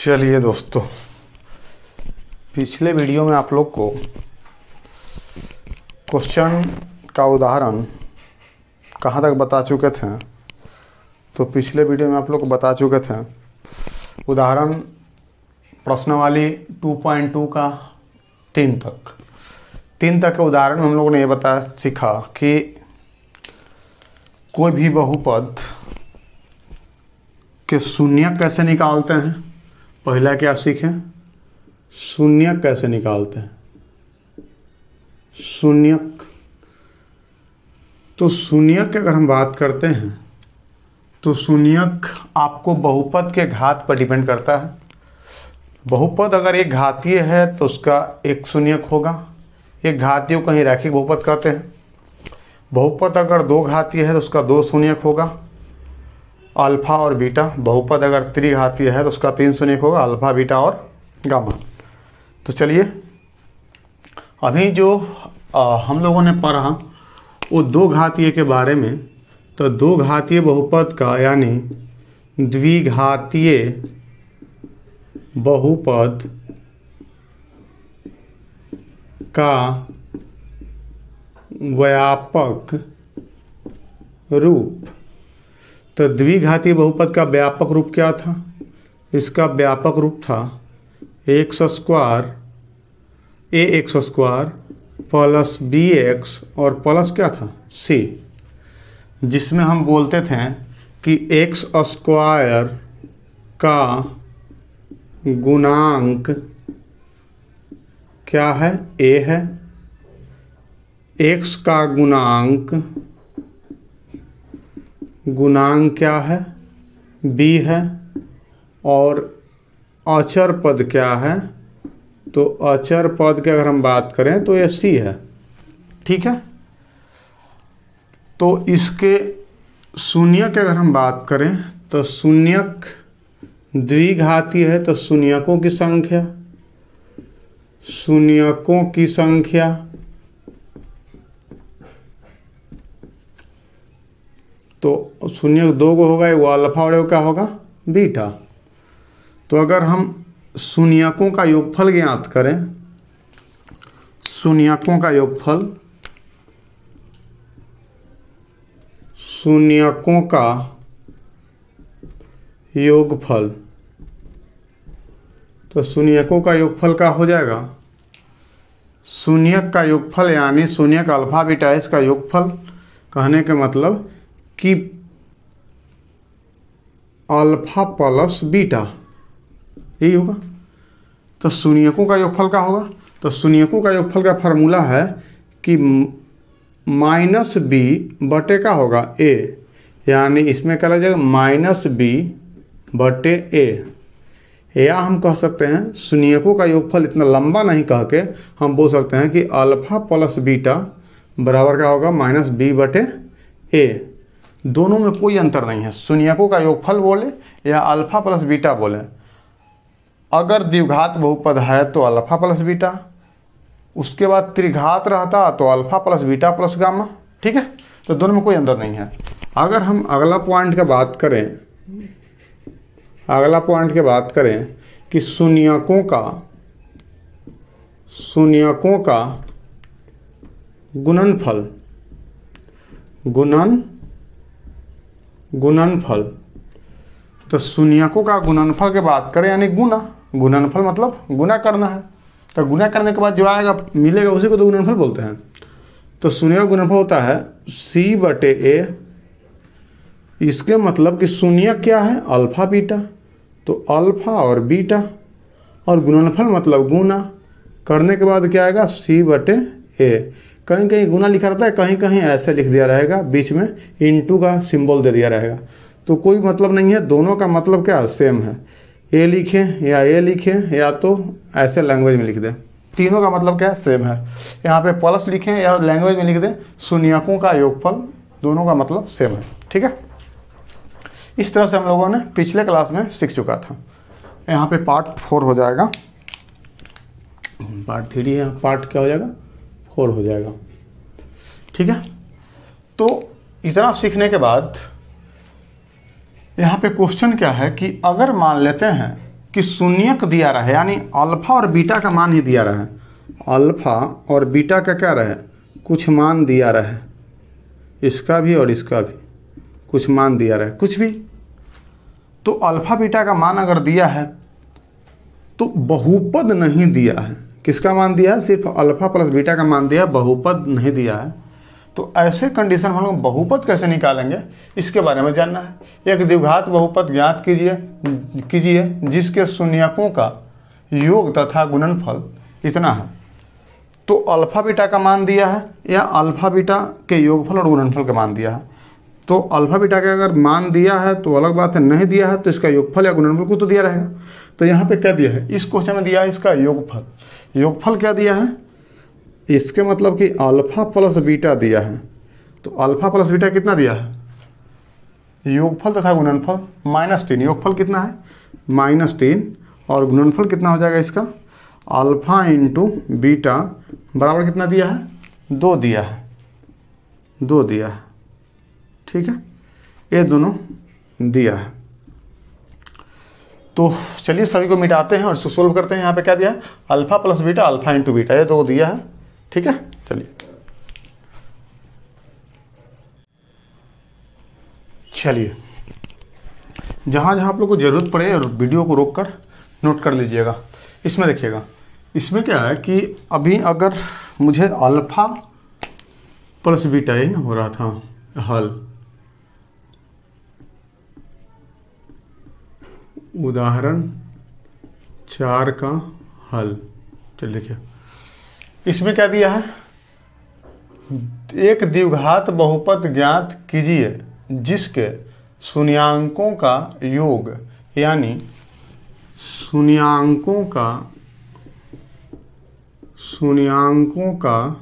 चलिए दोस्तों, पिछले वीडियो में आप लोग को क्वेश्चन का उदाहरण कहाँ तक बता चुके थे। तो पिछले वीडियो में आप लोग को बता चुके थे उदाहरण प्रश्नावली 2.2 का 3 तक के उदाहरण में हम लोगों ने ये बताया सीखा कि कोई भी बहुपद के शून्य कैसे निकालते हैं। पहला क्या सीखें, शून्य कैसे निकालते हैं। शून्यक, तो शून्यक की अगर हम बात करते हैं तो शून्यक आपको बहुपद के घात पर डिपेंड करता है। बहुपद अगर एक घातीय है तो उसका एक शून्यक होगा। एक घातीय को कहीं रैखिक बहुपद कहते हैं। बहुपद अगर दो घातीय है तो उसका दो शून्यक होगा, अल्फा और बीटा। बहुपद अगर त्रिघातीय है तो उसका 3 शून्यक होगा, अल्फा, बीटा और गामा। तो चलिए अभी जो हम लोगों ने पढ़ा वो दो घातीय के बारे में। तो दो घातीय बहुपद का यानी द्विघातीय बहुपद का व्यापक रूप। तो द्विघातीय बहुपद का व्यापक रूप क्या था? इसका व्यापक रूप था ax² प्लस bx और प्लस क्या था c, जिसमें हम बोलते थे कि x² का गुणांक क्या है? a है। x का गुणांक क्या है? b है। और अचर पद क्या है? तो अचर पद की अगर हम बात करें तो ये c है। ठीक है। तो इसके शून्यक की अगर हम बात करें तो शून्यक द्विघातीय है तो शून्यकों की संख्या तो शून्यक दो को होगा, वो अल्फा और क्या होगा? बीटा। तो अगर हम शून्यकों का योगफल ज्ञात करें, शून्यकों का योगफल तो शून्यकों का योगफल क्या हो जाएगा? शून्यक का योगफल यानी शून्यक अल्फा बीटा है, इसका योगफल कहने के मतलब कि अल्फा प्लस बीटा, यही होगा। तो शून्यकों का योगफल क्या होगा? तो शून्यकों का योगफल का फार्मूला है कि -b बटे क्या होगा? a, यानी इसमें क्या लग जाएगा? -b बटे a। या हम कह सकते हैं शून्यकों का योगफल इतना लंबा नहीं कह के हम बोल सकते हैं कि अल्फा प्लस बीटा बराबर क्या होगा? -b बटे a। दोनों में कोई अंतर नहीं है। शून्यकों का योगफल बोले या अल्फा प्लस बीटा बोले, अगर द्विघात बहुपद है तो अल्फा प्लस बीटा, उसके बाद त्रिघात रहता तो alpha plus beta plus gamma. ठीक है। तो दोनों में कोई अंतर नहीं है। अगर हम अगला पॉइंट की बात करें कि शून्यकों का गुणनफल, तो शून्यकों का गुणनफल की बात करें यानी गुणनफल मतलब गुना करना है। तो गुना करने के बाद जो आएगा मिलेगा उसी को तो गुणनफल बोलते हैं। तो शून्य का गुणनफल होता है c बटे a। इसके मतलब कि शून्य क्या है? अल्फा बीटा, तो अल्फा और बीटा, और गुणनफल मतलब गुना करने के बाद क्या आएगा? c बटे a। कहीं कहीं गुना लिखा रहता है, कहीं कहीं ऐसे लिख दिया रहेगा, बीच में इंटू का सिंबल दे दिया रहेगा। तो कोई मतलब नहीं है, दोनों का मतलब क्या सेम है। ए लिखें या तो ऐसे लैंग्वेज में लिख दें, तीनों का मतलब क्या है? सेम है। यहाँ पे प्लस लिखें या लैंग्वेज में लिख दें, शून्यकों का योगफल, दोनों का मतलब सेम है। ठीक है। इस तरह से हम लोगों ने पिछले क्लास में सीख चुका था। यहाँ पे पार्ट 4 हो जाएगा, पार्ट 3 है, पार्ट क्या हो जाएगा? 4 हो जाएगा। ठीक है। तो इतना सीखने के बाद यहाँ पे क्वेश्चन क्या है कि अगर मान लेते हैं कि शून्यक दिया रहा है, यानी अल्फा और बीटा का मान ही दिया रहा है, अल्फा और बीटा का क्या रहा है, कुछ मान दिया रहा है, इसका भी और इसका भी कुछ मान दिया रहा है, कुछ भी। तो अल्फा बीटा का मान अगर दिया है तो बहुपद नहीं दिया है। किसका मान दिया है? सिर्फ अल्फा प्लस बीटा का मान दिया, बहुपद नहीं दिया है। तो ऐसे कंडीशन में हम लोग बहुपद कैसे निकालेंगे इसके बारे में जानना है। एक द्विघात बहुपद ज्ञात कीजिए जिसके शून्यकों का योग तथा गुणनफल इतना है। तो अल्फा बीटा का मान दिया है या अल्फा बीटा के योगफल और गुणनफल का मान दिया है। तो अल्फा बीटा का अगर मान दिया है तो अलग बात है, नहीं दिया है तो इसका योगफल या गुणनफल कुछ तो दिया रहेगा। तो यहाँ पे क्या दिया है, इस क्वेश्चन में दिया है इसका योगफल। योगफल क्या दिया है, इसके मतलब कि अल्फा प्लस बीटा दिया है। तो अल्फा प्लस बीटा कितना दिया है, योगफल तथा गुणनफल -3। योगफल कितना है, -3 और गुणनफल कितना हो जाएगा इसका, अल्फा इंटू बीटा बराबर कितना दिया है, 2 दिया है, 2 दिया है। ठीक है, ये दोनों दिया है। तो चलिए सभी को मिटाते हैं और इसको सोल्व करते हैं। यहाँ पे क्या दिया है, alpha plus beta, alpha into beta, ये 2 दिया है। ठीक है, चलिए जहाँ जहाँ आप लोग को ज़रूरत पड़े और वीडियो को रोककर नोट कर लीजिएगा। इसमें देखिएगा, इसमें क्या है कि अभी अगर मुझे अल्फा प्लस बीटा ही ना हो रहा था हल, उदाहरण 4 का हल। चलिए देखिए, इसमें क्या दिया है, एक द्विघात बहुपद ज्ञात कीजिए जिसके शून्याङ्कों का योग, यानी शून्याङ्कों का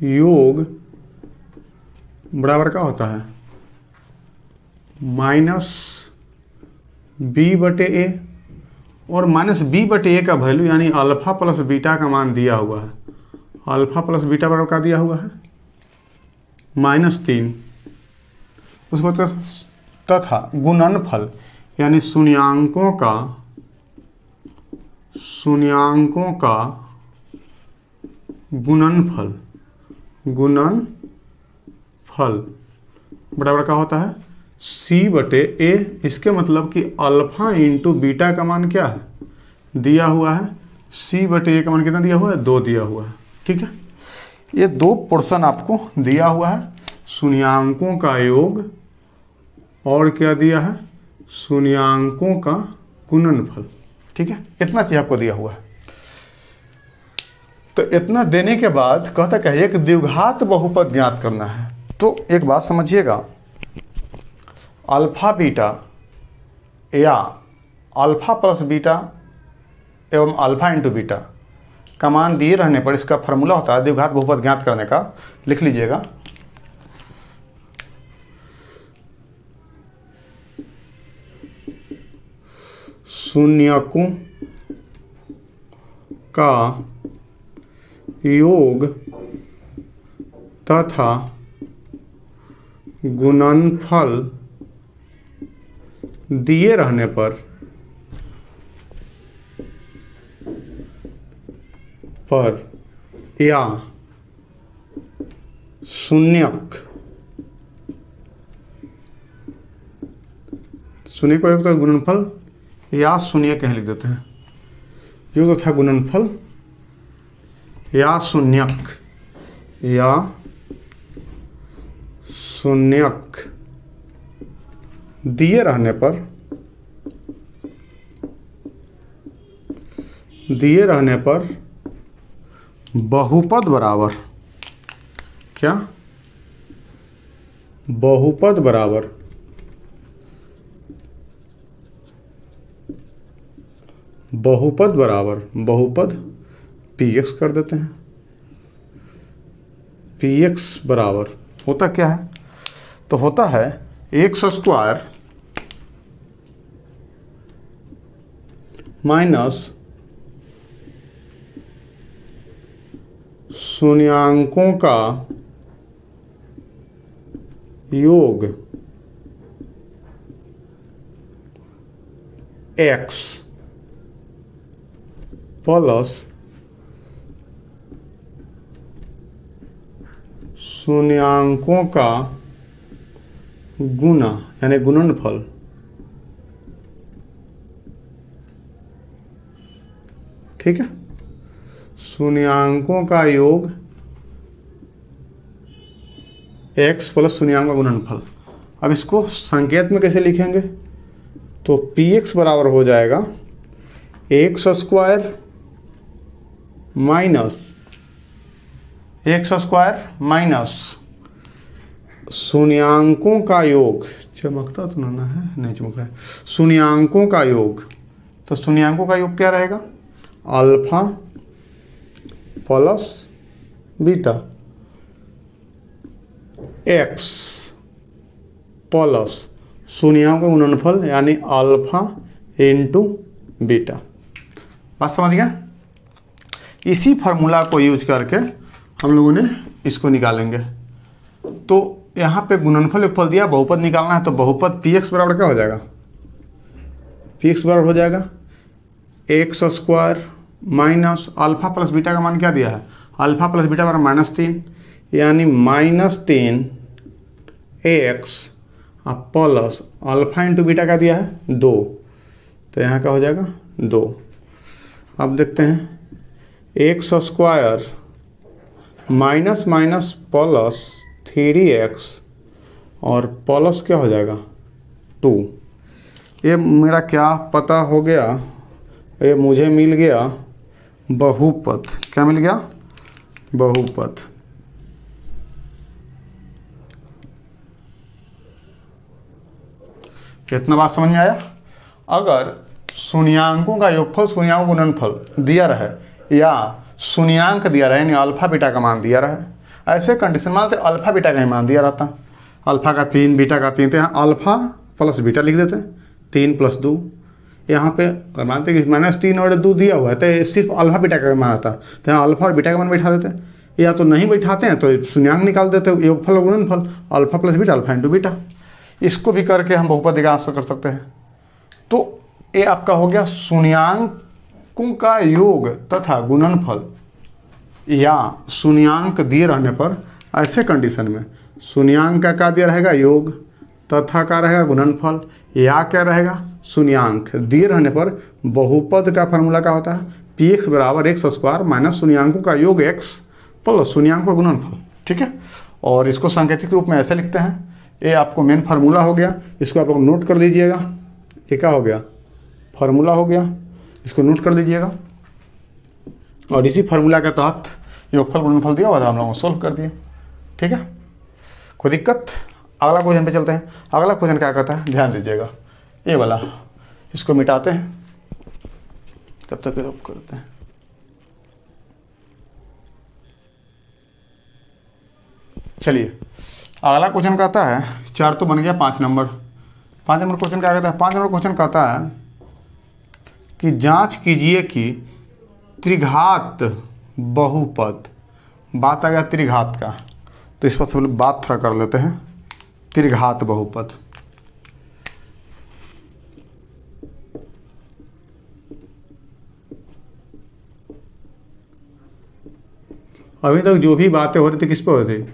योग बराबर का होता है -b/a, और -b/a का वैल्यू यानी अल्फा प्लस बीटा का मान दिया हुआ है। अल्फा प्लस बीटा बराबर का दिया हुआ है -3, उसमें तथा गुणनफल यानी शून्याङ्कों का गुणनफल बराबर का होता है c/a। इसके मतलब कि अल्फा इंटू बीटा का मान क्या है, दिया हुआ है, c/a का मान कितना दिया हुआ है, 2 दिया हुआ है। ठीक है, ये 2 पोर्शन आपको दिया हुआ है, शून्याङ्कों का योग और क्या दिया है, शून्याङ्कों का गुणनफल। ठीक है, इतना चीज आपको दिया हुआ है। तो इतना देने के बाद कहता क्या है, एक द्विघात बहुपद ज्ञात करना है। तो एक बात समझिएगा, अल्फा बीटा या अल्फा प्लस बीटा एवं अल्फा इंटू बीटा का मान दिए रहने पर इसका फॉर्मूला होता है द्विघात बहुपद ज्ञात करने का। लिख लीजिएगा, शून्यकों का योग तथा गुणनफल दिए रहने पर या शून्यक को योग तथा गुणनफल या शून्यक कहीं लिख देते हैं, योग तथा गुणनफल या शून्यक दिए रहने पर बहुपद बराबर क्या, बहुपद px कर देते हैं। px बराबर होता क्या है, तो होता है x² माइनस शून्याङ्कों का योग एक्स प्लस शून्यांकों का गुना यानी गुणनफल ठीक है, शून्यांकों का योग x प्लस शून्यांकों का गुणनफल। अब इसको संकेत में कैसे लिखेंगे, तो px बराबर हो जाएगा एक्स स्क्वायर माइनस शून्यांकों का योग, चमकता तो ना है, नहीं चमक रहा है, शून्यांकों का योग। तो शून्यांकों का योग क्या रहेगा, alpha plus beta X plus शून्यांकों का गुणनफल यानी अल्फा इंटू बीटा। बात समझ गया। इसी फार्मूला को यूज करके हम लोगों ने इसको निकालेंगे। तो यहाँ पे गुणनफल योगफल दिया, बहुपद निकालना है, तो बहुपद पी एक्स बराबर क्या हो जाएगा, पी एक्स बराबर हो जाएगा x square minus alpha plus beta का मान क्या दिया है, अल्फा प्लस बीटा बराबर -3 यानी -3 x plus alpha into beta का दिया है 2, तो यहाँ का हो जाएगा 2। अब देखते हैं x square minus minus plus 3x और प्लस क्या हो जाएगा 2। ये मेरा क्या पता हो गया, ये मुझे मिल गया बहुपद। क्या मिल गया, बहुपद। कितना बात समझ में आया। अगर शून्यांकों का योगफल शून्यांकों का गुणनफल दिया रहे या शून्यांक दिया रहे यानी अल्फा बीटा का मान दिया रहे, ऐसे कंडीशन मानते अल्फा बीटा का ही मान दिया रहता, अल्फा का 3 बीटा का 3, तो यहाँ अल्फा प्लस बीटा लिख देते हैं 3 + 2। यहाँ पे अगर मानते कि -3 और 2 दिया हुआ है तो सिर्फ अल्फा बीटा का मान आता, तो यहाँ अल्फा और बीटा का मान बैठा देते हैं, या तो नहीं बैठाते हैं तो शून्यांक निकाल देते हैं, योगफल और गुणनफल alpha plus beta alpha into beta. इसको भी करके हम बहुपद का आंसर कर सकते हैं। तो ये आपका हो गया शून्यांकों का योग तथा गुणनफल, या शून्यांक दिए रहने पर ऐसे कंडीशन में शून्यांक का क्या दिया रहेगा योग तथा का रहेगा गुणनफल, या क्या रहेगा शून्यांक दिए रहने पर बहुपद का फार्मूला क्या होता है, पी एक्स बराबर एक्स स्क्वायर माइनस शून्यांकों का योग एक्स प्लस शून्यांक का गुणनफल। ठीक है, और इसको सांकेतिक रूप में ऐसे लिखते हैं। ये आपको मेन फार्मूला हो गया, इसको आप लोग नोट कर लीजिएगा। ये क्या हो गया, फार्मूला हो गया, इसको नोट कर लीजिएगा। और इसी फार्मूला के तहत योगफल गुणनफल दिया हुआ था, हम लोगों को सोल्व कर दिए। ठीक है, कोई दिक्कत। अगला क्वेश्चन पे चलते हैं। अगला क्वेश्चन क्या कहता है, ध्यान दीजिएगा, ये वाला। इसको मिटाते हैं, तब तक करते हैं। चलिए, अगला क्वेश्चन कहता है, 4 तो बन गया, 5 नंबर। 5 नंबर क्वेश्चन क्या कहता है, 5 नंबर क्वेश्चन कहता है कि जांच कीजिए कि त्रिघात बहुपद, बात आ गया त्रिघात का, तो इस पर सब बात थोड़ा कर लेते हैं। त्रिघात बहुपद, अभी तक जो भी बातें हो रही थी किस पर हो रही थी,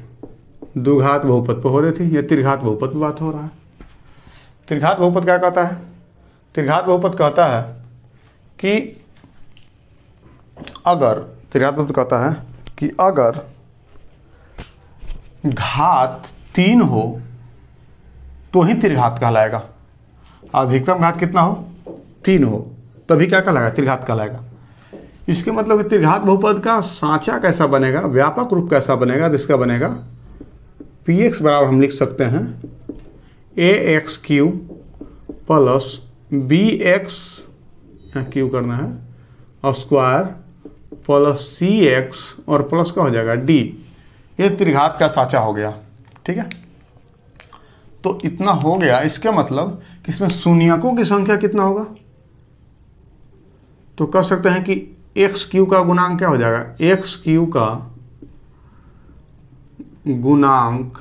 द्विघात बहुपद पर हो रही थी, या त्रिघात बहुपद पर बात हो रहा है। त्रिघात बहुपद क्या कहता है, त्रिघात बहुपद कहता है कि अगर, त्रिघात बहुपद कहता है कि अगर घात 3 हो तो ही त्रिघात कहलाएगा। अधिकतम घात कितना हो, 3 हो, तभी क्या कहलाएगा, त्रिघात कहलाएगा। इसके मतलब कि त्रिघात बहुपद का सांचा कैसा बनेगा, व्यापक रूप कैसा बनेगा, तो इसका बनेगा पी एक्स बराबर हम लिख सकते हैं ax³ प्लस bx, यहाँ क्यू करना है, स्क्वायर प्लस cx और प्लस का हो जाएगा d। ये त्रिघात का साचा हो गया। ठीक है, तो इतना हो गया। इसके मतलब कि इसमें शून्यकों की संख्या कितना होगा, तो कर सकते हैं कि x³ का गुणांक क्या हो जाएगा, x³ का गुणांक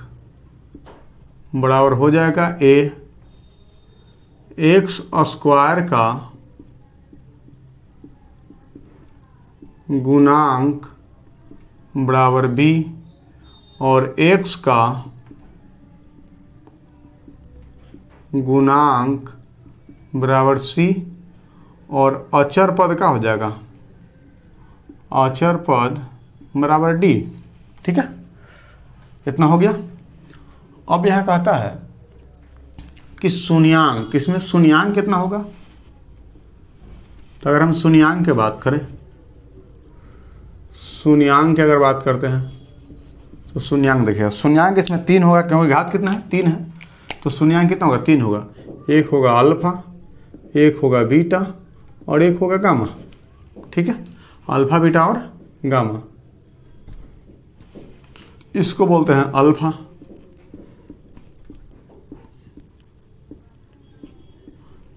बराबर हो जाएगा a, x² का गुणांक बराबर b और x का गुणांक बराबर c और अचर पद का हो जाएगा अचर पद बराबर d। ठीक है, इतना हो गया। अब यह कहता है कि शून्यांक, इसमें शून्यांक कितना होगा। तो अगर हम शून्यांक की बात करें, शून्यांक की अगर बात करते हैं तो शून्यांक देखिएगा, शून्यांक इसमें 3 होगा क्योंकि घात कितना है 3 है। तो शून्यांक कितना होगा 3 होगा, एक होगा अल्फा, एक होगा बीटा और एक होगा गामा। ठीक है, अल्फा बीटा और गामा, इसको बोलते हैं अल्फा,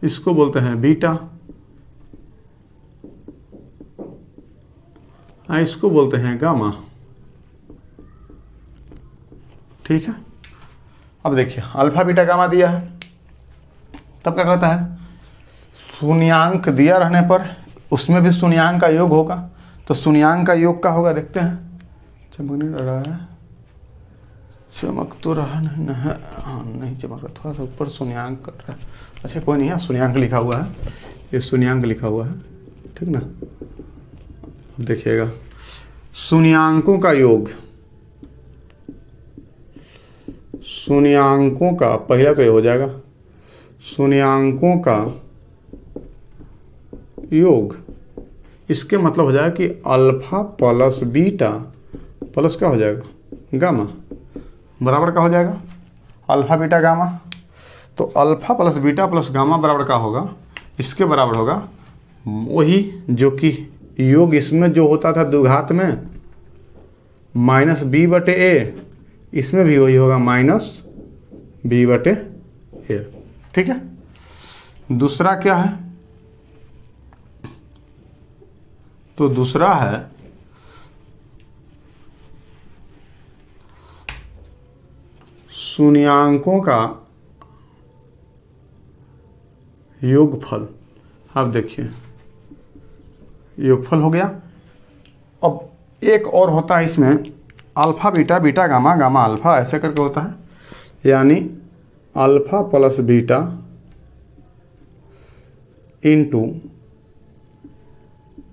इसको बोलते हैं बीटा, इसको बोलते हैं गामा। ठीक है, अब देखिए अल्फा बीटा गामा दिया है, तब क्या कहता है शून्यांक दिया रहने पर उसमें भी शून्यांक का योग होगा। तो शून्यांक का योग का होगा, देखते हैं, चमकने रहा है, चमक तो रहा नहीं है, हाँ नहीं चमक रहा, थोड़ा सा ऊपर शून्यांक कर रहा है। अच्छा कोई नहीं है, शून्यांक लिखा हुआ है, ये शून्यांक लिखा हुआ है, ठीक ना। अब देखिएगा शून्यांकों का योग, शून्यांकों का पहला तो ये हो जाएगा शून्यांकों का योग, इसके मतलब हो जाएगा कि अल्फा प्लस बीटा प्लस क्या हो जाएगा गामा बराबर का हो जाएगा अल्फा बीटा गामा। तो alpha plus beta plus gamma बराबर का होगा, इसके बराबर होगा वही जो कि योग इसमें जो होता था द्विघात में माइनस बी बटे ए, इसमें भी वही होगा माइनस बी बटे ए। ठीक है, दूसरा क्या है, तो दूसरा है शून्यांकों का योगफल। अब देखिए योगफल हो गया। अब एक और होता है इसमें alpha beta beta gamma gamma alpha, ऐसे करके होता है, यानी alpha plus beta into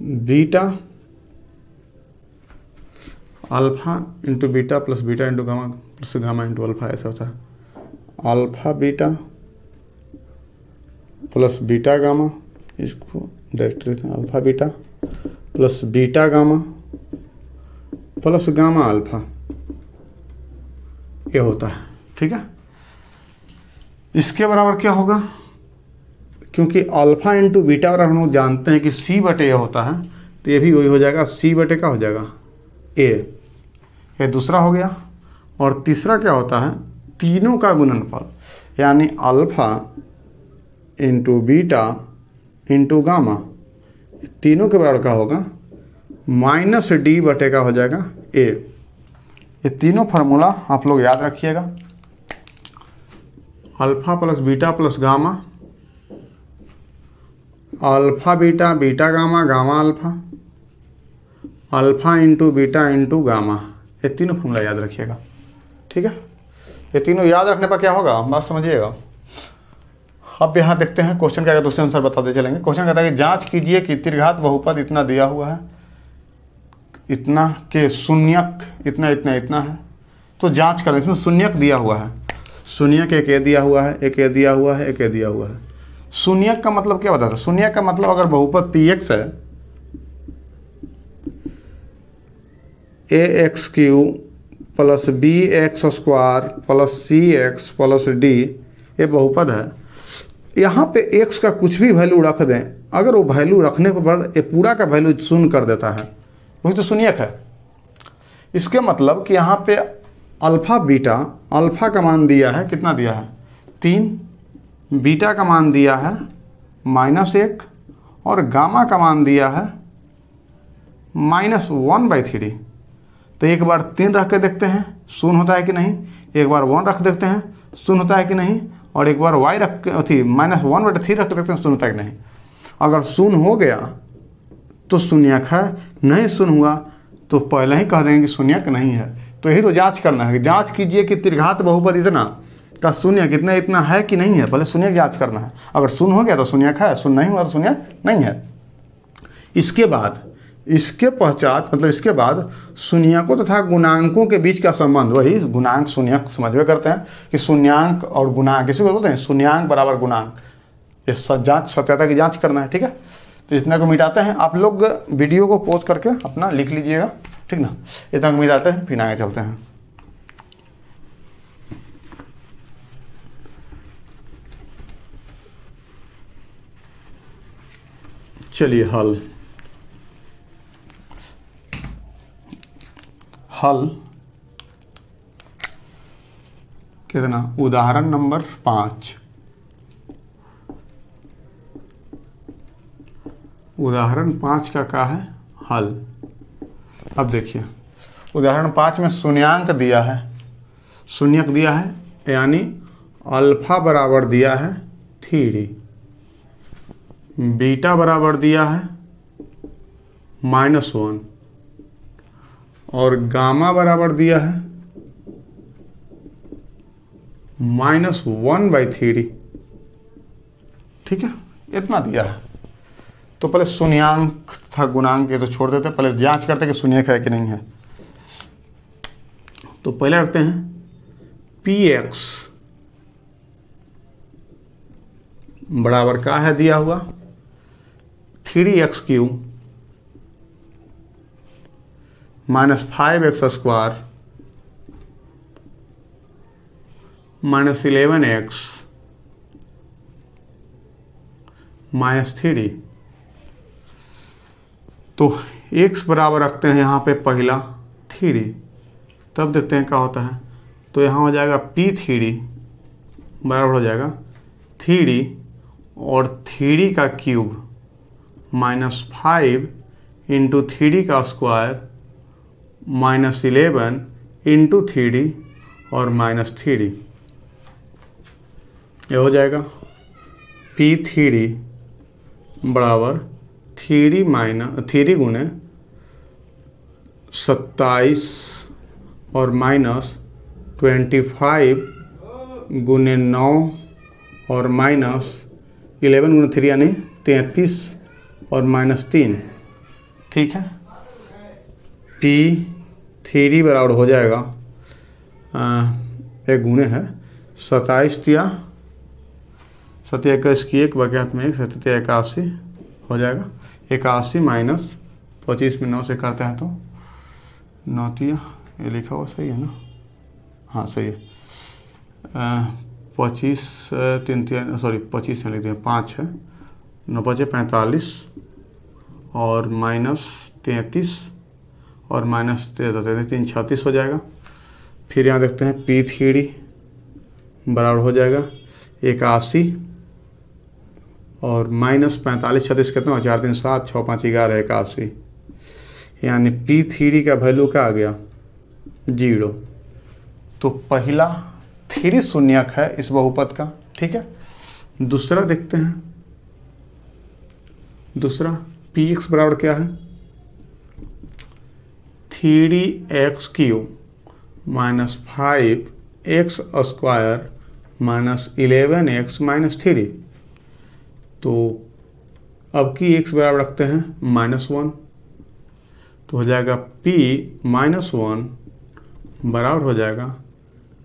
beta, alpha into beta plus beta into gamma plus gamma into alpha, ऐसा होता है alpha beta plus beta gamma, इसको डायरेक्ट लिखते हैं alpha beta plus beta gamma plus gamma alpha, ये होता है। ठीक है, इसके बराबर क्या होगा, क्योंकि अल्फा इंटू बीटा बराबर हम लोग जानते हैं कि सी बटे ए होता है, तो ये भी वही हो जाएगा सी बटे का हो जाएगा ए। ये दूसरा हो गया। और तीसरा क्या होता है, तीनों का गुणनफल, यानी alpha into beta into gamma, तीनों के बराबर का होगा माइनस डी बटे का हो जाएगा ए। ये तीनों फार्मूला आप लोग याद रखिएगा, alpha plus beta plus gamma, alpha beta beta gamma gamma alpha, alpha into beta into gamma, ये तीनों फॉर्मूला याद रखिएगा। ठीक है, ये तीनों याद रखने पर क्या होगा बात समझिएगा। अब यहाँ देखते हैं क्वेश्चन क्या है, दूसरे अनुसार बताते चलेंगे। क्वेश्चन कहता है कि जांच कीजिए कि त्रिघात बहुपद इतना दिया हुआ है, इतना के शून्यक इतना इतना इतना है, तो जांच करें। इसमें शून्यक दिया हुआ है, शून्यक एक ए दिया हुआ है, एक ए दिया हुआ है, एक ए दिया हुआ है। शून्यक का मतलब क्या बताता है, शून्यक का मतलब अगर बहुपद पी एक्स है, A X cube plus B X square plus C X plus D, ये बहुपद है। यहाँ पे एक्स का कुछ भी वैल्यू रख दें, अगर वो वैल्यू रखने पर ये पूरा का वैल्यू शून्य कर देता है, वही तो शून्यक है। इसके मतलब कि यहाँ पे अल्फा बीटा, अल्फा का मान दिया है कितना दिया है 3, बीटा का मान दिया है -1 और गामा का मान दिया है -1/3। तो एक बार 3 रख के देखते हैं शून्य होता है कि नहीं, एक बार 1 रख देखते हैं शून्य होता है कि नहीं, और एक बार y रख के -1/3 रख के देखते हैं शून्य होता है कि नहीं। अगर शून्य हो गया तो शून्यक है, नहीं शून्य हुआ तो पहले ही कह देंगे कि शून्यक नहीं है। तो यही तो जांच करना है, जांच कीजिए कि त्रिघात बहुपद इतना का शून्य कितना इतना है कि नहीं है, पहले शून्यक जांच करना है। अगर शून्य हो गया तो शून्यक है, शून्य नहीं हुआ तो शून्यक नहीं है। इसके बाद इसके पश्चात मतलब इसके बाद शून्यकों तथा गुणांकों के बीच का संबंध, वही गुणांक शून्यक समझ में करते हैं कि शून्यांक और गुणांक इसी को बोलते हैं शून्यांक बराबर गुणांक। ये जांच सत्यता की जांच करना है, ठीक है। तो इतना को मिटाते हैं, आप लोग वीडियो को पॉज करके अपना लिख लीजिएगा, ठीक ना। इतना को मिटाते हैं फिर आगे चलते हैं। चलिए हल कितना, उदाहरण नंबर 5। उदाहरण 5 का क्या है, हल। अब देखिए उदाहरण 5 में शून्यांक दिया है, शून्यक दिया है, यानी अल्फा बराबर दिया है 3, बीटा बराबर दिया है -1 और गामा बराबर दिया है -1/3, ठीक है। इतना दिया है। तो पहले शून्यांक था गुणांक ये तो छोड़ देते, पहले जांच करते कि शून्यक है कि नहीं है। तो पहले रखते हैं px बराबर क्या है दिया हुआ 3x³ -5x² -11x -3। तो x बराबर रखते हैं यहाँ पे पहला 3, तब देखते हैं क्या होता है। तो यहाँ हो जाएगा p3 बराबर हो जाएगा 3 और 3 का क्यूब -5 इंटू 3 का स्क्वायर -11 इंटू 3 और -3। ये हो जाएगा p3 बराबर 3 गुने 27 और -25 गुने 9 और -11 गुने 3 यानी 33 और -3, ठीक है। p3 बराबर हो जाएगा एक गुने है 27 तिया 21 की 1 बग्यात में 1 81 हो जाएगा। 81 माइनस 25 में 9 से करते हैं तो 9 तिया, ये लिखा हुआ सही है ना, हाँ सही है। 25 3 तिया सॉरी 25 लिख दिया 5 है, 9 बचे 45 और -33 और -3 36 हो जाएगा। फिर यहाँ देखते हैं p3 बराबर हो जाएगा 81 और -45 36 कितना 4 3 7 6 5 11 81, यानी p3 का वैल्यू क्या आ गया 0। तो पहला 3 शून्यक है इस बहुपद का, ठीक है। दूसरा देखते हैं, दूसरा px बराबर क्या है 3x³ -5x² -11x -3। तो अब की x बराबर रखते हैं -1, तो हो जाएगा p-1 बराबर हो जाएगा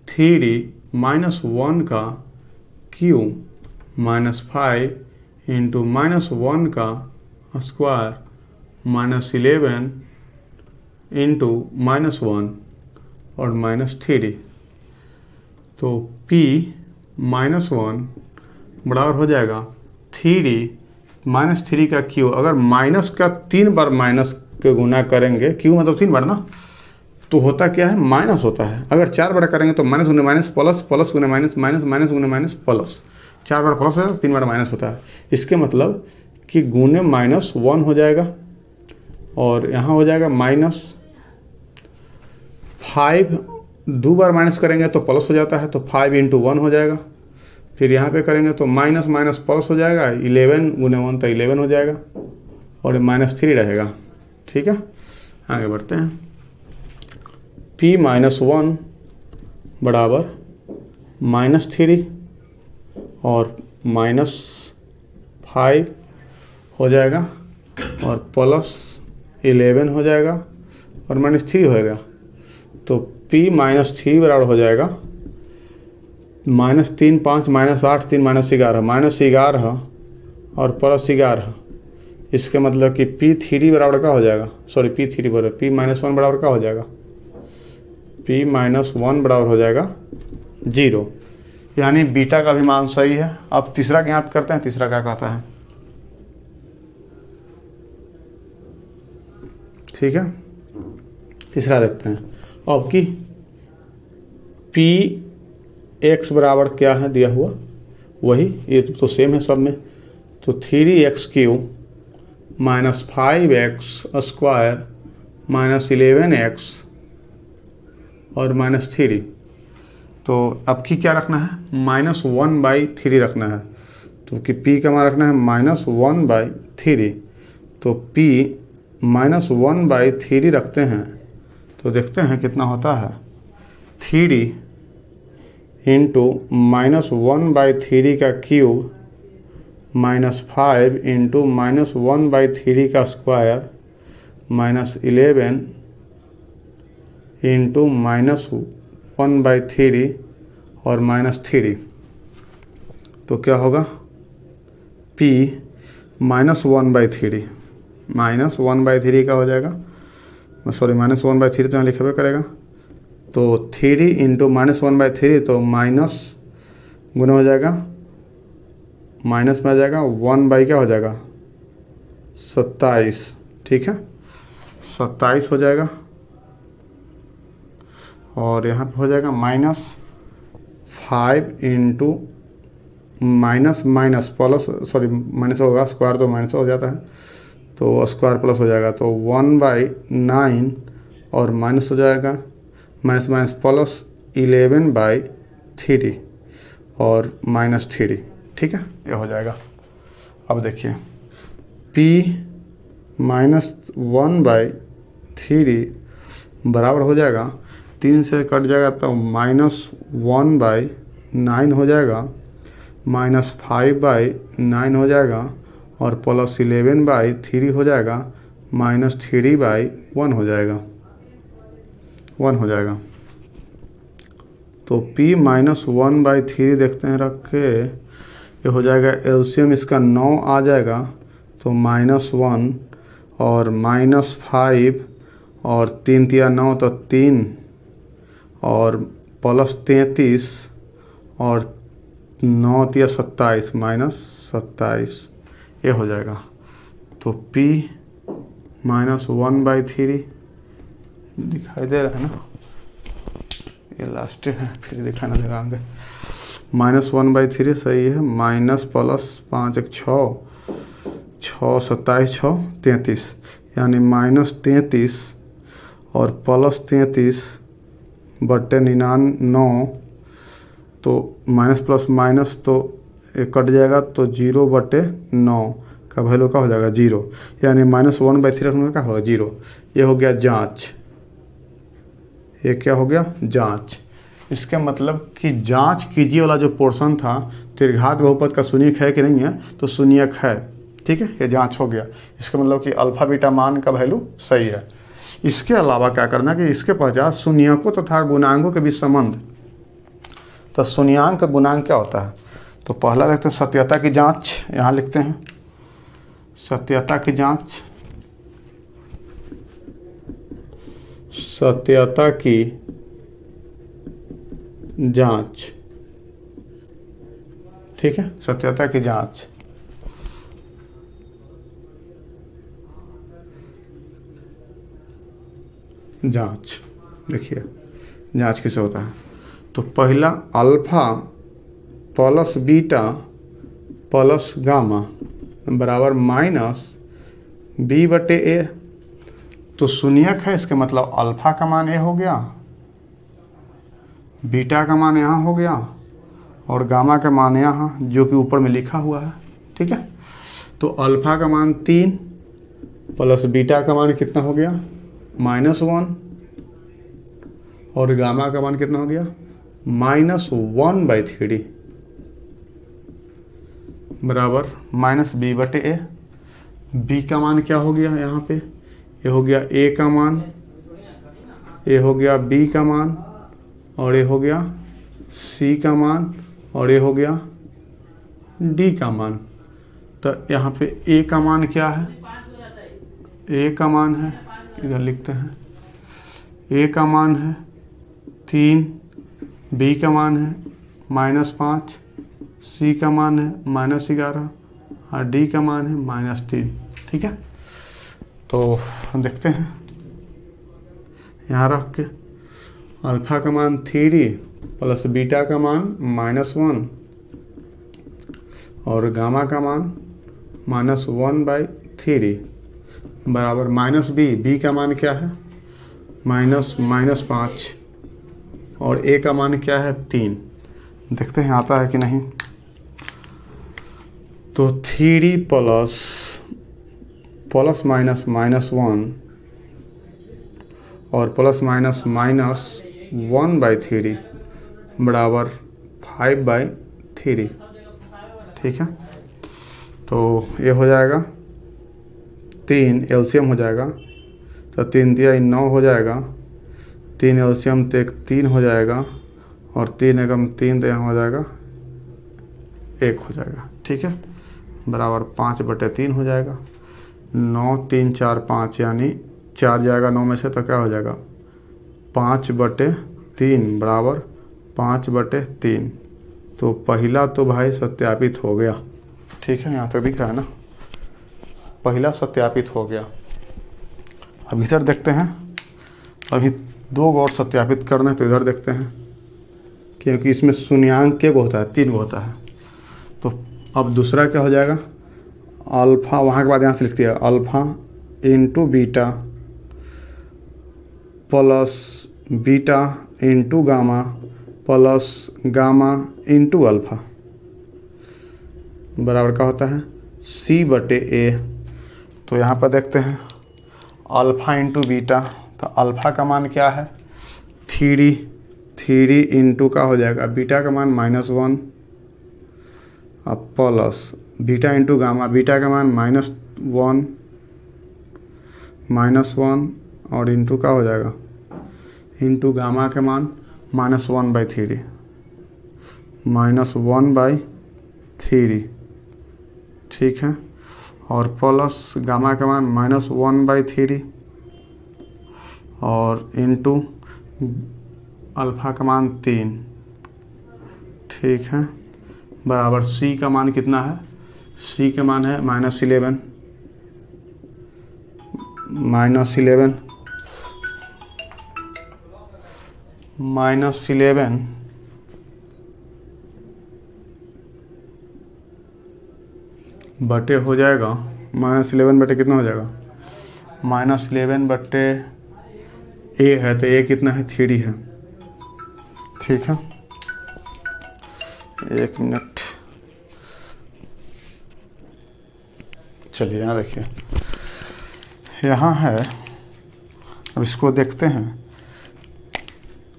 3 - 1 का क्यूब -5 इंटू -1 का स्क्वायर -11 इंटू -1 और -3। तो p-1 बराबर हो जाएगा 3 का क्यू। अगर माइनस का 3 बार माइनस के गुना करेंगे, क्यू मतलब 3 बार ना, तो होता क्या है माइनस होता है। अगर 4 बार करेंगे तो माइनस गुने माइनस प्लस, प्लस गुने माइनस माइनस, माइनस गुने माइनस प्लस। 4 बार प्लस है 3 बार माइनस होता है। इसके मतलब कि गुने -1 हो जाएगा और यहाँ हो जाएगा -5। 2 बार माइनस करेंगे तो प्लस हो जाता है, तो 5 × 1 हो जाएगा। फिर यहाँ पे करेंगे तो माइनस माइनस प्लस हो जाएगा, 11 × 1 तो 11 हो जाएगा और -3 रहेगा। ठीक है, आगे बढ़ते हैं। p-1 बराबर -3 और -5 हो जाएगा और +11 हो जाएगा और -3 होएगा। तो p-3 बराबर हो जाएगा -3 5 -8 3 -11 और +11। इसके मतलब कि p3 बराबर का हो जाएगा, सॉरी p3 बराबर p-1 बराबर का हो जाएगा, p-1 बराबर हो जाएगा 0, यानी बीटा का भी मान सही है। अब तीसरा ज्ञात करते हैं। तीसरा क्या कहता है? ठीक है, तीसरा देखते हैं। अब कि p(x) बराबर क्या है दिया हुआ, वही ये तो सेम है सब में। तो 3x³ -5x² -11x और -3। तो अब की क्या रखना है? -1/3 रखना है। तो कि p का मान रखना है -1/3। तो p -1/3 रखते हैं तो देखते हैं कितना होता है। 3 × -1/3 का क्यूब -5 × -1/3 का स्क्वायर -11 × -1/3 और -3। तो क्या होगा? p -1/3 का हो जाएगा, सॉरी -1/3 तो यहाँ लिखा हुआ करेगा। तो 3 × -1/3 तो माइनस गुना हो जाएगा, माइनस में आ जाएगा 1 क्या हो जाएगा 27। ठीक है, 27 हो जाएगा और यहाँ पे हो जाएगा -5 × माइनस प्लस, सॉरी माइनस होगा, स्क्वायर तो माइनस हो जाता है, तो स्क्वायर प्लस हो जाएगा। तो 1/9 और माइनस हो जाएगा, माइनस माइनस प्लस 11/3 और -3। ठीक है, ये हो जाएगा। अब देखिए p -1/3 बराबर हो जाएगा, 3 से कट जाएगा तो -1/9 हो जाएगा, -5/9 हो जाएगा और +11/3 हो जाएगा, -3/1 हो जाएगा, 1 हो जाएगा। तो p -1/3 देखते हैं रख के, ये हो जाएगा एलसीएम इसका 9 आ जाएगा। तो -1 और -5 और 3 × 9 तो 3 और +33 और 9 × 27 -27, ये हो जाएगा। तो p -1/3 दिखाई दे रहा है ना, ये लास्ट है, फिर दिखाना लगाएंगे। -1/3 सही है, माइनस प्लस 5 × 6 6 27 6 33, यानी -33 और +33/99। तो माइनस प्लस माइनस तो कट जाएगा, तो 0/9 का वैल्यू का हो जाएगा 0, यानी -1/3 रखने का होगा 0। ये हो गया जांच, ये क्या हो गया जांच। इसके मतलब कि जांच कीजिए वाला जो पोर्शन था, त्रिघात बहुपद का शून्यक है कि नहीं है, तो शून्यक है। ठीक है, ये जांच हो गया। इसका मतलब कि अल्फा बीटा मान का वैल्यू सही है। इसके अलावा क्या करना कि इसके पश्चात शून्यकों तथा गुणांकों के बीच संबंध। तो शून्यांक गुणांक क्या होता है? तो पहला देखते हैं सत्यता की जांच, यहाँ लिखते हैं सत्यता की जांच। सत्यता की जांच, ठीक है, सत्यता की जांच। जांच देखिए जांच कैसे होता है। तो पहला alpha plus beta plus gamma बराबर -b/a। तो शून्यक है, इसके मतलब अल्फा का मान ए हो गया, बीटा का मान यहाँ हो गया और गामा का मान यहाँ, जो कि ऊपर में लिखा हुआ है। ठीक है, तो अल्फा का मान 3 प्लस बीटा का मान कितना हो गया -1 और गामा का मान कितना हो गया -1/3 बराबर -b/a। b का मान क्या हो गया यहाँ पे, ये हो गया a का मान, ये हो गया b का मान और ये हो गया c का मान और ये हो गया d का मान। तो यहाँ पे a का मान क्या है, a का मान है, इधर लिखते हैं, a का मान है 3, b का मान है -5, c का मान है -11 और d का मान है -3। ठीक है, तो देखते हैं यहाँ रख के अल्फा का मान 3 प्लस बीटा का मान -1 और गामा का मान -1/3 बराबर -b का मान क्या है -5 और a का मान क्या है 3। देखते हैं आता है कि नहीं। तो 3 प्लस माइनस -1 और प्लस माइनस -1/3 बराबर 5/3। ठीक है, तो ये हो जाएगा 3 एलसीएम हो जाएगा, तो 3 दिया 9 हो जाएगा, 3 एलसीएम तो 3 हो जाएगा और 3 एकम 3 तो यहाँ हो जाएगा 1 हो जाएगा। ठीक है, बराबर 5/3 हो जाएगा। 9 3 4 5 यानी 4 जाएगा 9 में से, तो क्या हो जाएगा 5/3 बराबर 5/3। तो पहला तो भाई सत्यापित हो गया। ठीक है, यहाँ तक दिख रहा है ना, पहला सत्यापित हो गया। अब इधर देखते हैं, अभी 2 और सत्यापित करना है, तो इधर देखते हैं, क्योंकि इसमें शून्यांक के को होता है 3 को होता है। तो अब दूसरा क्या हो जाएगा, अल्फ़ा वहाँ के बाद यहाँ से लिखती है alpha into beta plus beta into gamma plus gamma into alpha बराबर क्या होता है c/a। तो यहाँ पर देखते हैं अल्फ़ा इंटू बीटा, तो अल्फ़ा का मान क्या है 3 इंटू का हो जाएगा बीटा का मान -1 अब plus beta into gamma, beta का मान -1 और इंटू का हो जाएगा इंटू गामा के मान -1/3 -1/3। ठीक है, और प्लस गामा का मान -1/3 और इंटू अल्फ़ा का मान 3। ठीक है, बराबर c का मान कितना है, c का मान है -11 बटे हो जाएगा -11 बटे कितना हो जाएगा -11 बटे a है, तो a कितना है 3 है। ठीक है, 1 मिनट, चलिए यहाँ देखिए, यहाँ है, अब इसको देखते हैं।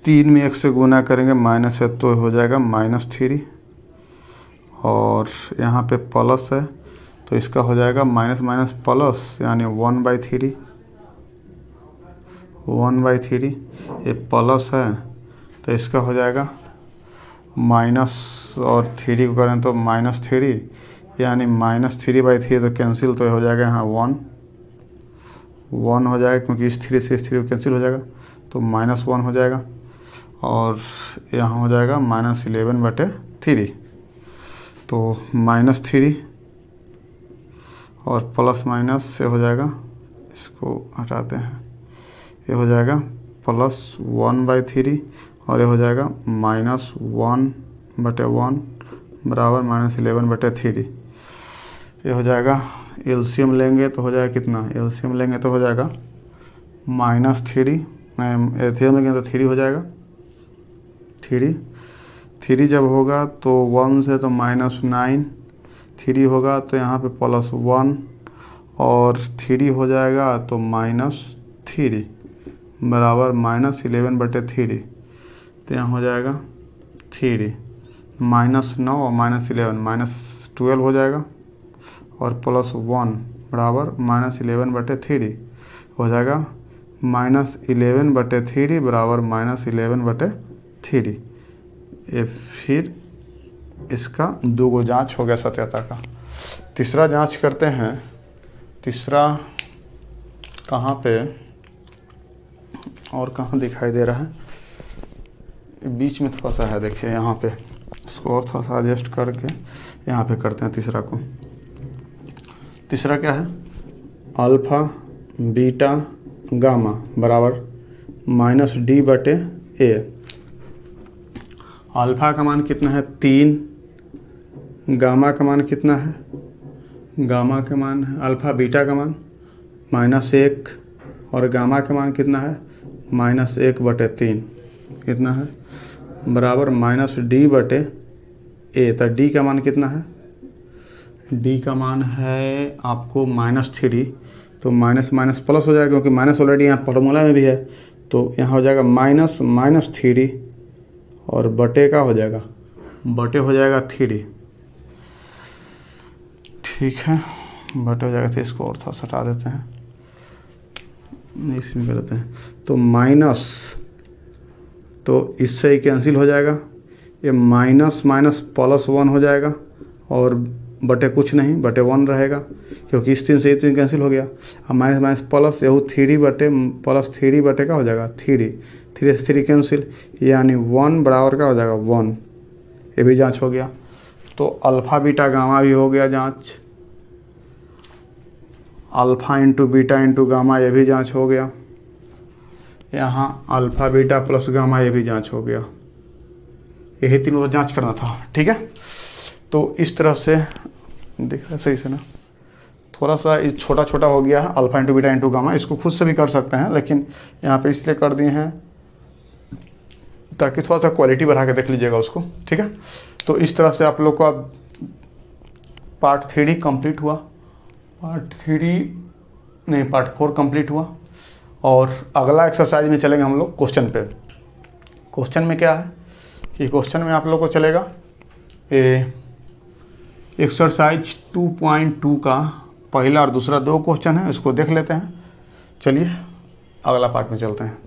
3 में 1 से गुना करेंगे माइनस है तो हो जाएगा -3 और यहाँ पे प्लस है तो इसका हो जाएगा माइनस माइनस प्लस यानी 1/3 ये प्लस है तो इसका हो जाएगा माइनस और 3 को करें तो -3 यानी -3/3 तो कैंसिल, तो हो जाएगा यहाँ 1 हो जाएगा क्योंकि इस 3 से इस 3 कैंसिल हो जाएगा तो -1 हो जाएगा और यहाँ हो जाएगा -11/3। तो -3 और प्लस माइनस से हो जाएगा, इसको हटाते हैं, ये हो जाएगा +1/3 और ये हो जाएगा -1/1 बराबर -11/3। ये हो जाएगा, एलसीएम लेंगे तो हो जाएगा कितना, एलसीएम लेंगे तो हो जाएगा -3, एलसीएम लेंगे तो 3 हो जाएगा। 3 जब होगा तो 1 से तो -9, 3 होगा तो यहाँ पे +1 और 3 हो जाएगा तो -3 बराबर -11/3। तो यहाँ हो जाएगा 3 -9 और -11 -12 हो जाएगा और +1 बराबर -11/3 हो जाएगा। -11/3 बराबर -11/3। ये फिर इसका 2 जांच हो गया सत्यता का। तीसरा जांच करते हैं। तीसरा कहाँ पे और कहाँ दिखाई दे रहा है, बीच में थोड़ा सा है, देखिए यहाँ पे। इसको और थोड़ा सा एडजस्ट करके यहाँ पे करते हैं तीसरा को। तीसरा क्या है, अल्फ़ा बीटा गामा बराबर -D/A। अल्फ़ा का मान कितना है 3, गामा का मान कितना है, गामा का मान है अल्फ़ा बीटा का मान -1 और गामा का मान कितना है -1/3 कितना है बराबर -D/A। तो D का मान कितना है, D का मान है आपको -3। तो माइनस माइनस प्लस हो जाएगा क्योंकि माइनस ऑलरेडी यहाँ फॉर्मूला में भी है। तो यहाँ हो जाएगा -3 और बटे का हो जाएगा, बटे हो जाएगा 3। ठीक है, बटे हो जाएगा। तो इसको और थोड़ा सा हटा देते हैं, इसमें कर देते हैं। तो माइनस, तो इससे ही कैंसिल हो जाएगा, ये माइनस माइनस +1 हो जाएगा और बटे कुछ नहीं, बटे 1 रहेगा क्योंकि इस 3 से ये 3 कैंसिल हो गया। अब माइनस माइनस प्लस, यहू 3 बटे का हो जाएगा 3 से 3 कैंसिल, यानी 1 बराबर का हो जाएगा 1। ये भी जांच हो गया। तो अल्फ़ा बीटा गामा भी हो गया जांच, alpha into beta into gamma ये भी जांच हो गया। यहाँ अल्फ़ा बीटा प्लस गामा ये भी जांच हो गया। यही तीनों जांच करना था। ठीक है, तो इस तरह से देख रहे सही से ना, थोड़ा सा छोटा छोटा हो गया है alpha into beta into gamma. इसको खुद से भी कर सकते हैं, लेकिन यहाँ पे इसलिए कर दिए हैं ताकि थोड़ा सा क्वालिटी बढ़ा के देख लीजिएगा उसको। ठीक है, तो इस तरह से आप लोग का पार्ट 3 कंप्लीट हुआ, पार्ट 4 कंप्लीट हुआ। और अगला एक्सरसाइज में चलेंगे हम लोग क्वेश्चन पे। क्वेश्चन में क्या है कि क्वेश्चन में आप लोग को चलेगा एक्सरसाइज 2.2 का पहला और दूसरा 2 क्वेश्चन है, इसको देख लेते हैं। चलिए अगला पार्ट में चलते हैं।